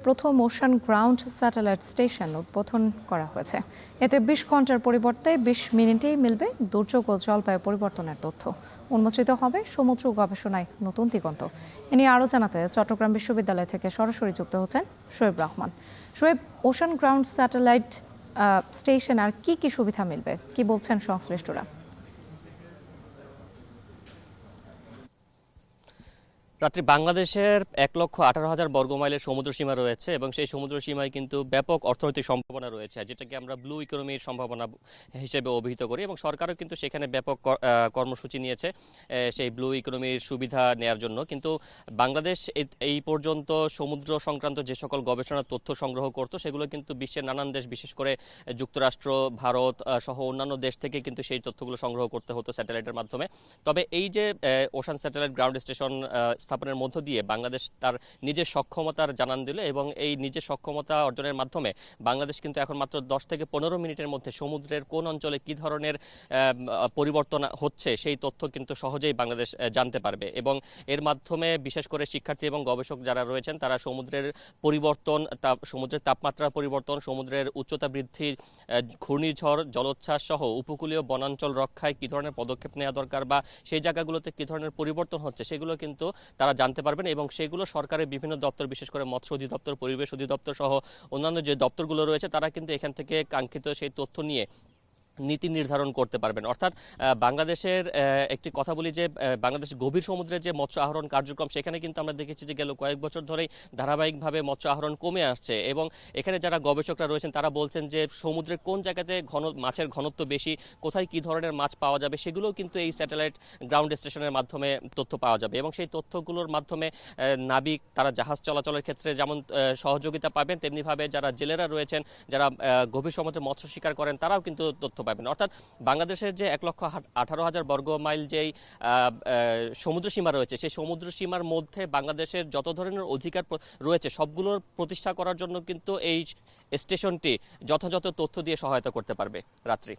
প্রথম ocean ground satellite station উদ্বোধন করা হয়েছে। এতে ২০ ঘন্টার পরিবর্তে ২০ মিনিটেই মিলবে দুর্যোগ ও জলবায়ু পরিবর্তনের তথ্য। উন্মোচিত হবে সমুদ্র গবেষণায় নতুন দিগন্ত। এ নিয়ে আরও জানাতে চট্টগ্রাম বিশ্ববিদ্যালয় থেকে সরাসরি যুক্ত হচ্ছেন Shoaib Rahman. Shoaib, ocean ground satellite station আর কি সুবিধা মিলবে, কি বলছেন সংশ্লিষ্টরা? রাত্রি বাংলাদেশের ১,১৮,০০০ বর্গমাইলের সমুদ্র সীমা রয়েছে এবং সেই সমুদ্র সীমায় কিন্তু ব্যাপক অর্থনৈতিক সম্ভাবনা রয়েছে, যেটাকে আমরা ব্লু ইকোনমির সম্ভাবনা হিসেবে অভিহিত করি এবং সরকারও কিন্তু সেখানে ব্যাপক কর্মসূচি নিয়েছে সেই ব্লু ইকোনমির সুবিধা নেওয়ার জন্য। কিন্তু বাংলাদেশ এই পর্যন্ত সমুদ্র সংক্রান্ত যে সকল গবেষণার তথ্য সংগ্রহ করত সেগুলো কিন্তু বিশ্বের নানান দেশ, বিশেষ করে যুক্তরাষ্ট্র, ভারত সহ অন্যান্য দেশ থেকে কিন্তু সেই তথ্যগুলো সংগ্রহ করতে হতো স্যাটেলাইটের মাধ্যমে। তবে এই যে ওশান স্যাটেলাইট গ্রাউন্ড স্টেশন স্থাপনের মধ্য দিয়ে বাংলাদেশ তার নিজের সক্ষমতার জানান দিল এবং এই নিজের সক্ষমতা অর্জনের মাধ্যমে বাংলাদেশ কিন্তু এখন মাত্র 10 থেকে 15 মিনিটের মধ্যে সমুদ্রের কোন অঞ্চলে কি ধরনের পরিবর্তন হচ্ছে সেই তথ্য কিন্তু সহজেই বাংলাদেশ জানতে পারবে এবং এর মাধ্যমে বিশেষ করে শিক্ষার্থী এবং গবেষক যারা রয়েছেন তারা সমুদ্রের পরিবর্তন, সমুদ্রের তাপমাত্রার পরিবর্তন, সমুদ্রের উচ্চতা বৃদ্ধি, ঘূর্ণিঝড়, জলোচ্ছ্বাস সহ উপকূলীয় বনাঞ্চল রক্ষায় কি ধরনের পদক্ষেপ নেওয়া দরকার বা সেই জায়গাগুলোতে কি ধরনের পরিবর্তন হচ্ছে সেগুলো কিন্তু তারা জানতে পারবেন এবং সেগুলো সরকারের বিভিন্ন দপ্তর, বিশেষ করে মৎস্য অধিদপ্তর, পরিবেশ অধিদপ্তর সহ অন্যান্য যে দপ্তরগুলো রয়েছে তারা কিন্তু এখান থেকে কাঙ্ক্ষিত সেই তথ্য নিয়ে নীতি নির্ধারণ করতে পারবেন। অর্থাৎ বাংলাদেশের একটি কথা বলি যে বাংলাদেশ গভীর সমুদ্রে যে মৎস্য আহরণ কার্যক্রম সেখানে কিন্তু আমরা দেখেছি যে গেল কয়েক বছর ধরেই ধারাবাহিকভাবে মৎস্য আহরণ কমে আসছে এবং এখানে যারা গবেষকরা রয়েছেন তারা বলছেন যে সমুদ্রের কোন জায়গাতে মাছের ঘনত্ব বেশি, কোথায় কি ধরনের মাছ পাওয়া যাবে সেগুলোও কিন্তু এই স্যাটেলাইট গ্রাউন্ড স্টেশনের মাধ্যমে তথ্য পাওয়া যাবে এবং সেই তথ্যগুলোর মাধ্যমে নাবিক তারা জাহাজ চলাচলের ক্ষেত্রে যেমন সহযোগিতা পাবেন, তেমনিভাবে যারা জেলেরা রয়েছেন, যারা গভীর সমুদ্রে মৎস্য শিকার করেন তারাও কিন্তু তথ্য পাবেন। অর্থাৎ বাংলাদেশের যে ১,১৮,০০০ বর্গ মাইল যেই সমুদ্র সীমা রয়েছে সেই সমুদ্র সীমার মধ্যে বাংলাদেশের যত ধরনের অধিকার রয়েছে সবগুলোর প্রতিষ্ঠা করার জন্য কিন্তু এই স্টেশনটি যথাযথ তথ্য দিয়ে সহায়তা করতে পারবে। রাত্রি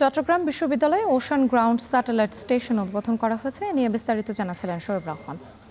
চট্টগ্রাম বিশ্ববিদ্যালয়ে ওশান গ্রাউন্ড স্যাটেলাইট স্টেশন উদ্বোধন করা হয়েছে। এ নিয়ে বিস্তারিত জানাচ্ছিলেন শোয়েব রহমান।